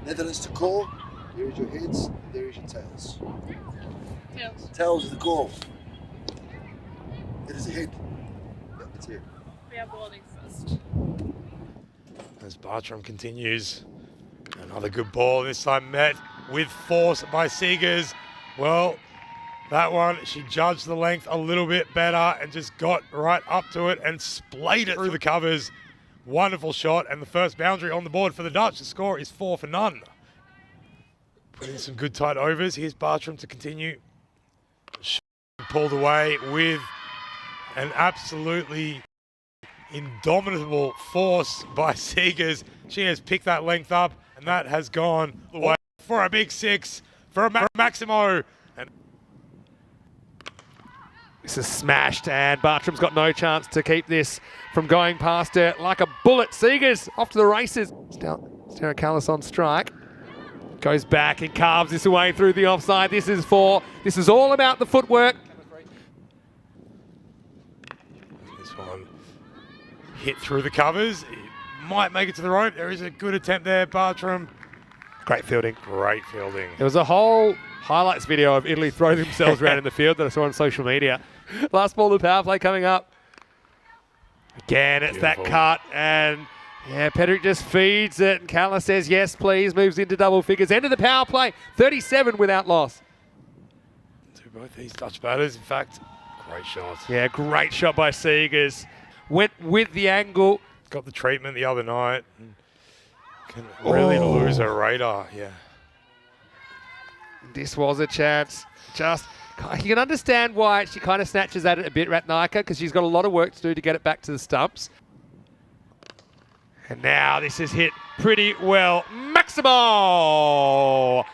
Netherlands to call. There is your heads, there is your tails. Tails. Tails is the call. It is a head. Yep, it's here. We are bowling first. As Bartram continues. Another good ball, this time met with force by Seegers. Well, that one, she judged the length a little bit better and just got right up to it and splayed it through the covers. Wonderful shot, and the first boundary on the board for the Dutch. The score is 4-0. Putting some good tight overs. Here's Bartram to continue. Pulled away with an absolutely indomitable force by Seegers. She has picked that length up, and that has gone away for a big 6 for Maximo. And this is smashed, and Bartram's got no chance to keep this from going past her like a bullet. Seegers off to the races. Stara Callis on strike. Goes back and carves this away through the offside. This is all about the footwork. This one hit through the covers. It might make it to the rope. There is a good attempt there, Bartram. Great fielding. Great fielding. There was a whole highlights video of Italy throw themselves around in the field that I saw on social media. Last ball of the power play coming up. Again, it's Beautiful. that cut, and yeah, Pedrick just feeds it, and Callis says yes please, moves into double figures. End of the power play, 37 without loss. To both these Dutch batters, in fact, great shot. Yeah, great shot by Seegers. Went with the angle. Got the treatment the other night. Can really lose her radar, yeah. This was a chance. Just, you can understand why she kind of snatches at it a bit, Ratnaika, because she's got a lot of work to do to get it back to the stumps. And now this is hit pretty well. Maximo! Well,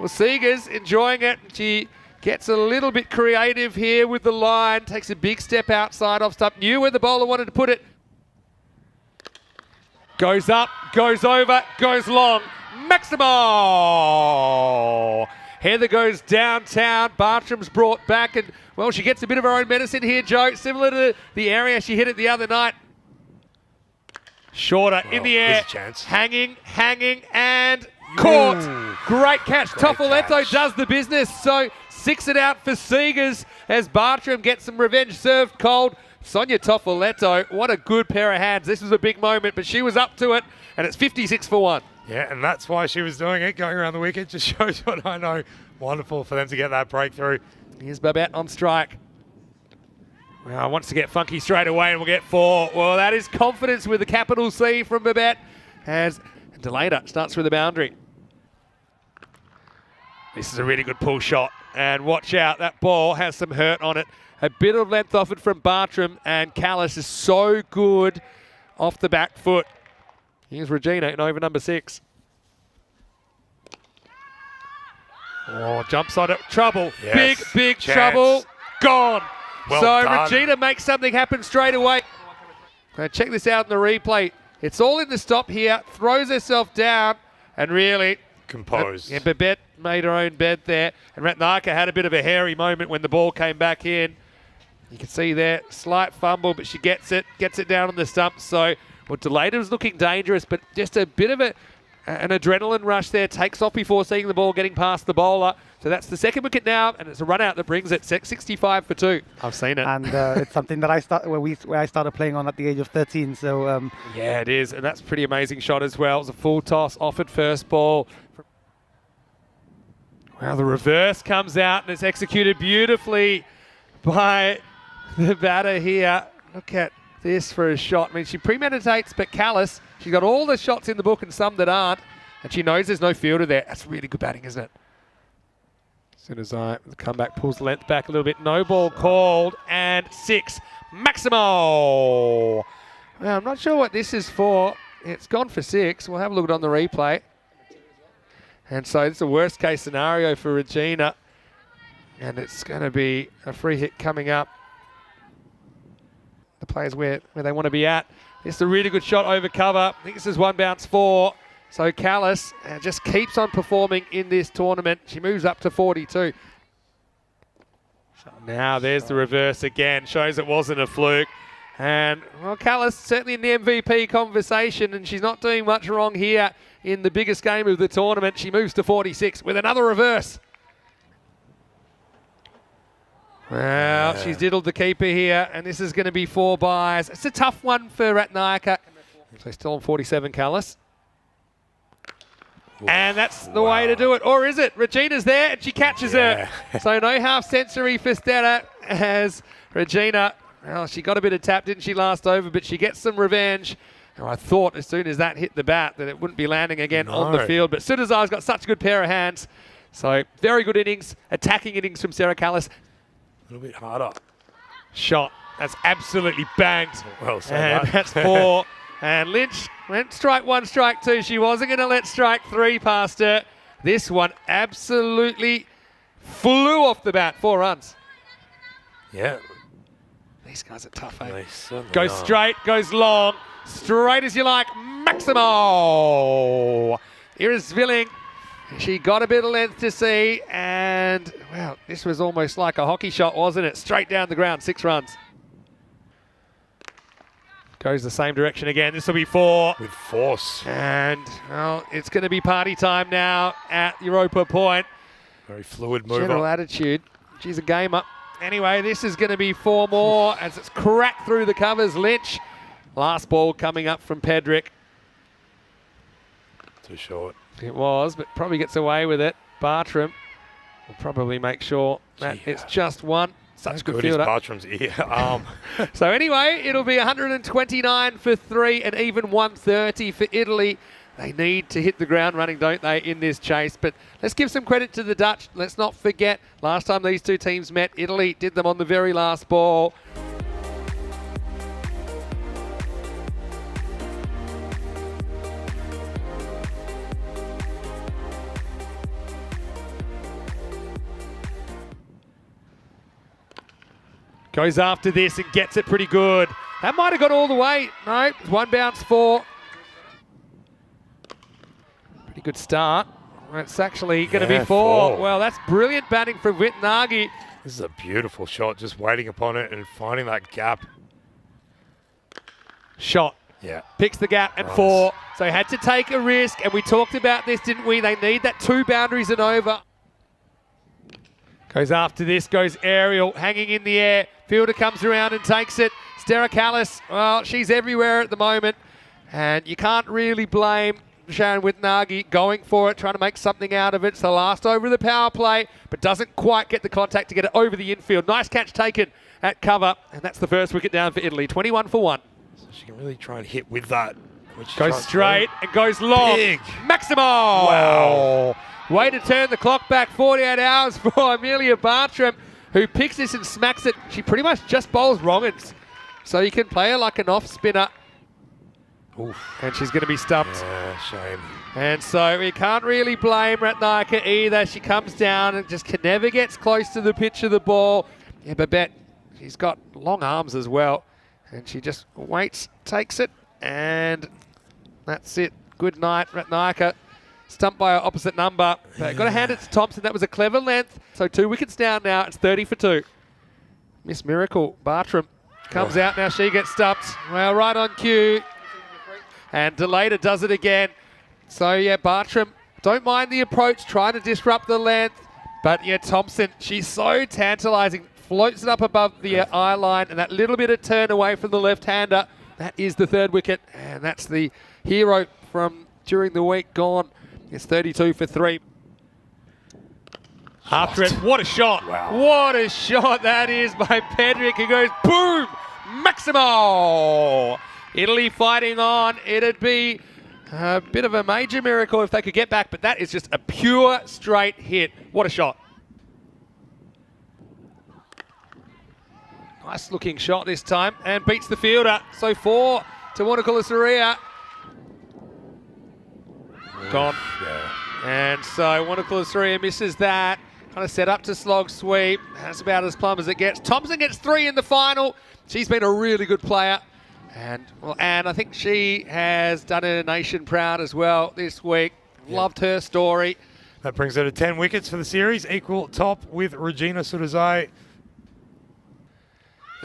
Seegers enjoying it. She gets a little bit creative here with the line. Takes a big step outside off stump. Knew where the bowler wanted to put it. Goes up, goes over, goes long. Maximo! Heather goes downtown. Bartram's brought back, and well, she gets a bit of her own medicine here, Joe. Similar to the area she hit it the other night. Shorter in the air, hanging, and caught. Great catch. Toffoletto does the business. So 6 it out for Seegers as Bartram gets some revenge served cold. Sonia Toffoletto, what a good pair of hands. This was a big moment, but she was up to it, and it's 56 for 1. Yeah, and that's why she was doing it, going around the wicket. Just shows what I know. Wonderful for them to get that breakthrough. Here's Babette on strike. Well, wants to get funky straight away, and we'll get 4. Well, that is confidence with a capital C from Babette as Delata starts through the boundary. This is a really good pull shot, and watch out, that ball has some hurt on it. A bit of length off it from Bartram, and Callis is so good off the back foot. Here's Regina in over number 6. Oh, jumps on it. Trouble. Yes. Big Chance. Trouble. Gone. Well so done. Regina makes something happen straight away. Now check this out in the replay. It's all in the stop here. Throws herself down and really composed. Yeah, Babette made her own bed there. And Ratnaika had a bit of a hairy moment when the ball came back in. You can see there, slight fumble, but she gets it down on the stump. So, well, Delata was looking dangerous, but just a bit of an adrenaline rush there. Takes off before seeing the ball getting past the bowler. So that's the second wicket now, and it's a run out that brings it 65 for 2. I've seen it. And it's something that I started playing on at the age of 13. So yeah, it is, and that's a pretty amazing shot as well. It was a full toss, offered first ball. Well, the reverse comes out, and it's executed beautifully by the batter here. Look at this for a shot. I mean, she premeditates, but Callis, she's got all the shots in the book and some that aren't, and she knows there's no fielder there. That's really good batting, isn't it? As soon as the comeback pulls the length back a little bit, no ball called, and 6. Maximo! Well, I'm not sure what this is for. It's gone for 6. We'll have a look on the replay. And so it's a worst case scenario for Regina. And it's going to be a free hit coming up. The players where they want to be at. This is a really good shot over cover. I think this is 1 bounce 4. So Callis just keeps on performing in this tournament. She moves up to 42. Now there's the reverse again. Shows it wasn't a fluke. And, well, Callis certainly in the MVP conversation, and she's not doing much wrong here in the biggest game of the tournament. She moves to 46 with another reverse. Well, she's diddled the keeper here, and this is going to be 4 buys. It's a tough one for Ratnaika. So still on 47, Callis. And that's the way to do it. Or is it? Regina's there, and she catches her. So no half-century for Stella as Regina. Well, she got a bit of tap, didn't she, last over, but she gets some revenge. And I thought as soon as that hit the bat that it wouldn't be landing again on the field. But Sudazai's got such a good pair of hands. So very good innings, attacking innings from Sarah Callis. A little bit harder. Shot. That's absolutely banged. Well said, and that's 4. And Lynch went strike 1, strike 2. She wasn't going to let strike 3 past her. This one absolutely flew off the bat. 4 runs. Yeah. These guys are tough, eh? They certainly Goes are. straight, goes long. Straight as you like. Maximo. Iris Villing. She got a bit of length to see. And, well, this was almost like a hockey shot, wasn't it? Straight down the ground. 6 runs. Goes the same direction again. This will be 4. With force. And, well, it's going to be party time now at Europa Point. Very fluid mover. General attitude. She's a gamer. Anyway, this is going to be 4 more as it's cracked through the covers. Lynch. Last ball coming up from Pedrick. Too short. It was, but probably gets away with it. Bartram will probably make sure that it's just 1. Such a good fielder. Bartram's arm. So anyway, it'll be 129 for 3 and even 130 for Italy. They need to hit the ground running, don't they, in this chase? But let's give some credit to the Dutch. Let's not forget, last time these two teams met, Italy did them on the very last ball. Goes after this and gets it pretty good. That might have got all the way. No, 1 bounce 4. Pretty good start. It's actually going to be 4. Well, that's brilliant batting from Witnagi. This is a beautiful shot, just waiting upon it and finding that gap. Shot. Yeah. Picks the gap and 4. So had to take a risk, and we talked about this, didn't we? They need that 2 boundaries and over. Goes after this, goes aerial, hanging in the air. Fielder comes around and takes it. Stera Callis, well, she's everywhere at the moment. And you can't really blame Sharon Witnagi going for it, trying to make something out of it. It's the last over of the power play, but doesn't quite get the contact to get it over the infield. Nice catch taken at cover, and that's the first wicket down for Italy. 21 for 1. So she can really try and hit with that. Goes straight and goes long. Big. Maximo! Wow. Way to turn the clock back 48 hours for Amelia Bartram, who picks this and smacks it. She pretty much just bowls wrong-uns. So you can play her like an off-spinner. Oof. And she's going to be stumped. Yeah, shame. And so we can't really blame Ratnaika either. She comes down and just never gets close to the pitch of the ball. Yeah, Babette, she's got long arms as well. And she just waits, takes it, and that's it. Good night, Ratnaika. Stumped by her opposite number. Got to hand it to Thompson. That was a clever length. So 2 wickets down now. It's 30 for 2. Miss Miracle, Bartram, comes out now. She gets stumped. Well, right on cue. And Delata does it again. So, yeah, Bartram, don't mind the approach, trying to disrupt the length. But, yeah, Thompson, she's so tantalising. Floats it up above the eye line. And that little bit of turn away from the left-hander. That is the 3rd wicket. And that's the hero from during the week gone. It's 32 for 3. After it, what a shot. Wow. What a shot that is by Pedrick, who goes, boom, Maximo. Italy fighting on. It'd be a bit of a major miracle if they could get back, but that is just a pure straight hit. What a shot. Nice looking shot this time and beats the fielder. So 4 to Wanakula Saria. Gone. Yeah. And so Wanakula Saria misses that. Kind of set up to slog sweep. That's about as plumb as it gets. Thompson gets 3 in the final. She's been a really good player. And, well, Anne, I think she has done her nation proud as well this week. Loved her story. That brings her to 10 wickets for the series. Equal top with Regina Sudazai.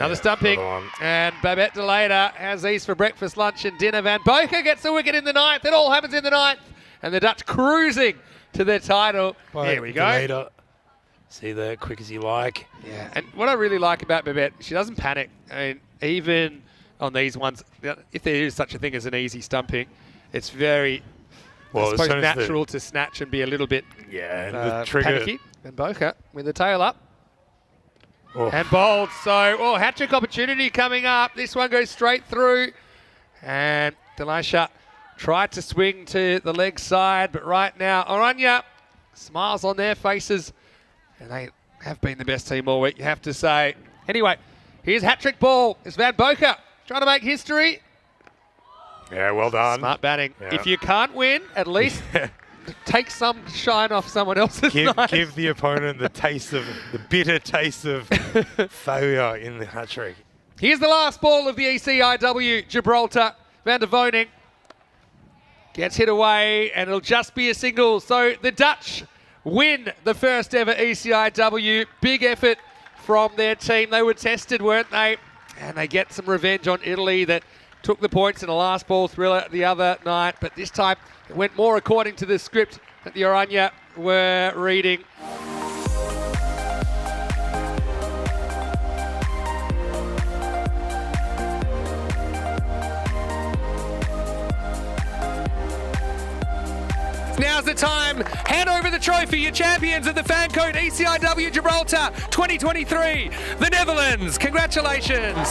Another stumping. another one. And Babette DeLater has these for breakfast, lunch and dinner. Van Boker gets the wicket in the 9th. It all happens in the 9th. And the Dutch cruising to their title. Here we go. Later. See there, quick as you like. Yeah. And what I really like about Babette, she doesn't panic. I mean, even on these ones, if there is such a thing as an easy stumping, it's very I suppose natural to snatch and be a little bit and the trigger. panicky. Van Boker with the tail up. Oh. And bowled. So, hat-trick opportunity coming up. This one goes straight through. And Delisha tried to swing to the leg side, but right now, Oranje, smiles on their faces. And they have been the best team all week, you have to say. Anyway, here's hat-trick ball. It's Van Boker trying to make history. Yeah, well done. Smart batting. Yeah. If you can't win, at least take some shine off someone else's night. Give the opponent the bitter taste of failure in the hat-trick. Here's the last ball of the ECIW Gibraltar. Van der Voning gets hit away and it'll just be a single. So the Dutch win the first ever ECIW. Big effort from their team. They were tested, weren't they? And they get some revenge on Italy that took the points in a last ball thriller the other night. But this time it went more according to the script that the Oranje were reading. Now's the time. Hand over the trophy. Your champions of the FanCode ECIW Gibraltar 2023, the Netherlands. Congratulations.